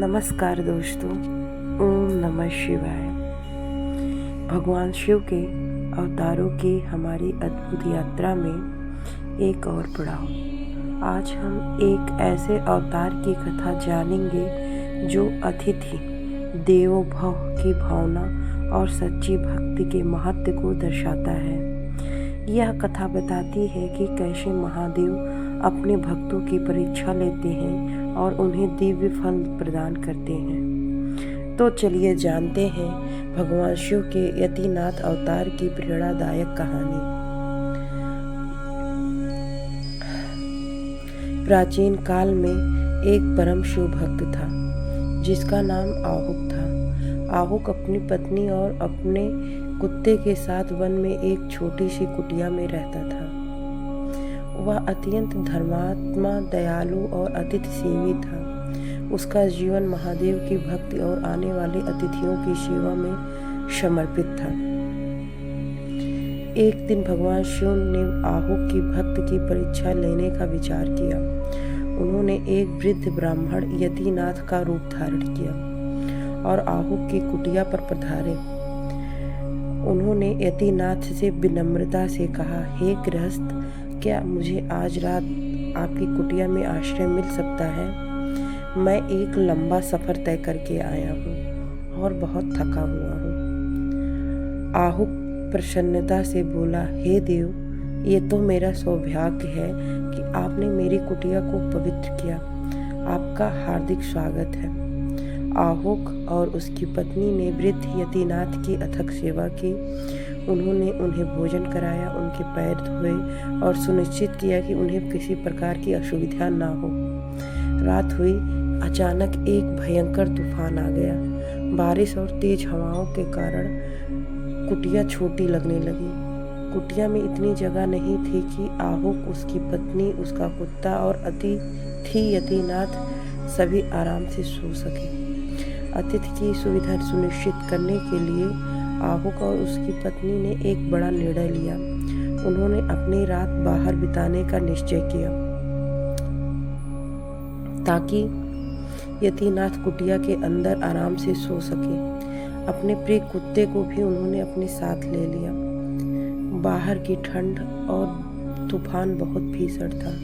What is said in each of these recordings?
नमस्कार दोस्तों, ओम नमः शिवाय। भगवान शिव के अवतारों की हमारी अद्भुत यात्रा में एक और पड़ाव। आज हम एक ऐसे अवतार की कथा जानेंगे जो अतिथि देवो भव की भावना और सच्ची भक्ति के महत्व को दर्शाता है। यह कथा बताती है कि कैसे महादेव अपने भक्तों की परीक्षा लेते हैं और उन्हें दिव्य फल प्रदान करते हैं। तो चलिए जानते हैं भगवान शिव के यतिनाथ अवतार की प्रेरणादायक कहानी। प्राचीन काल में एक परम शिव भक्त था जिसका नाम आहुक था। आहुक अपनी पत्नी और अपने कुत्ते के साथ वन में एक छोटी सी कुटिया में रहता था। वह अत्यंत धर्मात्मा, दयालु और अतिथि सेवी था। उसका जीवन महादेव की भक्ति और आने वाले अतिथियों की सेवा में समर्पित था। एक दिन भगवान शिव ने आहुक की भक्त की परीक्षा लेने का विचार किया। उन्होंने एक वृद्ध ब्राह्मण यतिनाथ का रूप धारण किया और आहुक की कुटिया पर पधारे। उन्होंने यतिनाथ से विनम्रता से कहा, हे गृहस्थ, क्या मुझे आज रात आपकी कुटिया में आश्रय मिल सकता है? मैं एक लंबा सफर तय करके आया हूँ और बहुत थका हुआ हूँ। आहुक प्रसन्नता से बोला, हे देव, ये तो मेरा सौभाग्य है कि आपने मेरी कुटिया को पवित्र किया। आपका हार्दिक स्वागत है। आहुक और उसकी पत्नी ने वृद्ध यतिनाथ की अथक सेवा की। उन्होंने उन्हें भोजन कराया, उनके पैर धोए और सुनिश्चित किया कि उन्हें किसी प्रकार की असुविधा ना हो। रात हुई, अचानक एक भयंकर तूफान आ गया। बारिश और तेज हवाओं के कारण कुटिया छोटी लगने लगी। कुटिया में इतनी जगह नहीं थी कि आहुक, उसकी पत्नी, उसका कुत्ता और अतिथि यतिनाथ सभी आराम से सो सके। अतिथि की सुविधा सुनिश्चित करने के लिए आहुक और उसकी पत्नी ने एक बड़ा निर्णय लिया। उन्होंने अपनी रात बाहर बिताने का निश्चय किया ताकि यतिनाथ कुटिया के अंदर आराम से सो सके। अपने प्रिय कुत्ते को भी उन्होंने अपने साथ ले लिया। बाहर की ठंड और तूफान बहुत भीषण था।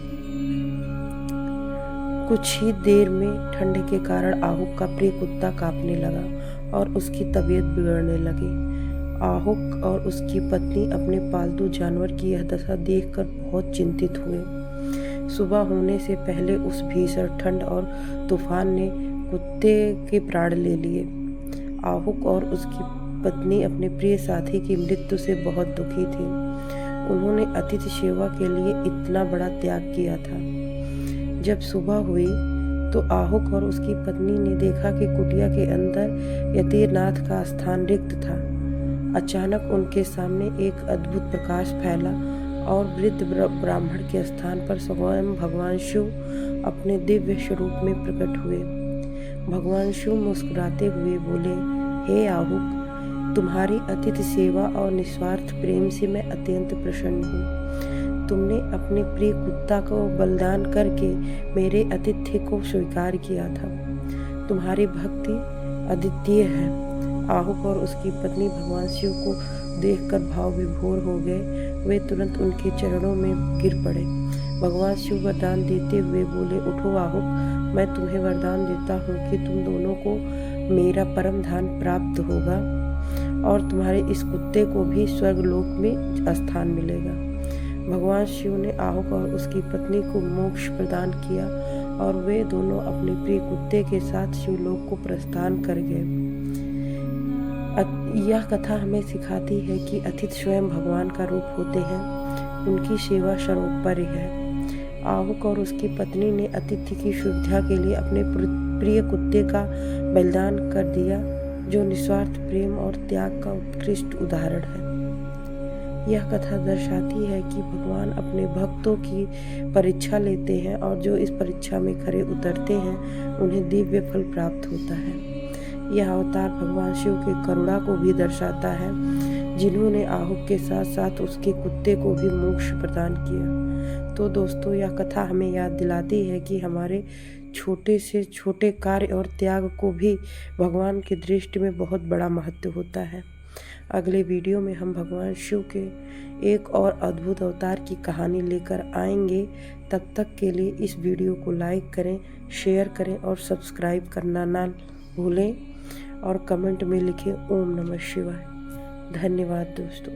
कुछ ही देर में ठंड के कारण आहुक का प्रिय कुत्ता कांपने लगा और उसकी तबीयत बिगड़ने लगी। आहुक और उसकी पत्नी अपने पालतू जानवर की यह दशा देखकर बहुत चिंतित हुए। सुबह होने से पहले उस भीषण ठंड और तूफान ने कुत्ते के प्राण ले लिए। आहुक और उसकी पत्नी अपने प्रिय साथी की मृत्यु से बहुत दुखी थी। उन्होंने अतिथि सेवा के लिए इतना बड़ा त्याग किया था। जब सुबह हुई तो आहुक और उसकी पत्नी ने देखा कि कुटिया के अंदर यतिनाथ का स्थान रिक्त था। अचानक उनके सामने एक अद्भुत प्रकाश फैला और वृद्ध ब्राह्मण के स्थान पर स्वयं भगवान शिव अपने दिव्य स्वरूप में प्रकट हुए। भगवान शिव मुस्कुराते हुए बोले, हे आहुक, तुम्हारी अतिथि सेवा और निस्वार्थ प्रेम से मैं अत्यंत प्रसन्न हूँ। तुमने अपने प्रिय कुत्ता को बलिदान करके मेरे आतिथ्य को स्वीकार किया था। तुम्हारी भक्ति अद्वितीय है। आहुक और उसकी पत्नी भगवान शिव को देखकर भाव विभोर हो गए। वे तुरंत उनके चरणों में गिर पड़े। भगवान शिव वरदान देते हुए बोले, उठो आहुक, मैं तुम्हें वरदान देता हूँ कि तुम दोनों को मेरा परम धाम प्राप्त होगा और तुम्हारे इस कुत्ते को भी स्वर्गलोक में स्थान मिलेगा। भगवान शिव ने आहुक और उसकी पत्नी को मोक्ष प्रदान किया और वे दोनों अपने प्रिय कुत्ते के साथ शिवलोक को प्रस्थान कर गए। यह कथा हमें सिखाती है कि अतिथि स्वयं भगवान का रूप होते हैं। उनकी सेवा सर्वोपरि है। आहुक और उसकी पत्नी ने अतिथि की सुविधा के लिए अपने प्रिय कुत्ते का बलिदान कर दिया, जो निस्वार्थ प्रेम और त्याग का उत्कृष्ट उदाहरण है। यह कथा दर्शाती है कि भगवान अपने भक्तों की परीक्षा लेते हैं और जो इस परीक्षा में खरे उतरते हैं उन्हें दिव्य फल प्राप्त होता है। यह अवतार भगवान शिव के करुणा को भी दर्शाता है, जिन्होंने आहुक के साथ साथ उसके कुत्ते को भी मोक्ष प्रदान किया। तो दोस्तों, यह कथा हमें याद दिलाती है कि हमारे छोटे से छोटे कार्य और त्याग को भी भगवान की दृष्टि में बहुत बड़ा महत्व होता है। अगले वीडियो में हम भगवान शिव के एक और अद्भुत अवतार की कहानी लेकर आएंगे। तब तक के लिए इस वीडियो को लाइक करें, शेयर करें और सब्सक्राइब करना ना भूलें और कमेंट में लिखें ओम नमः शिवाय। धन्यवाद दोस्तों।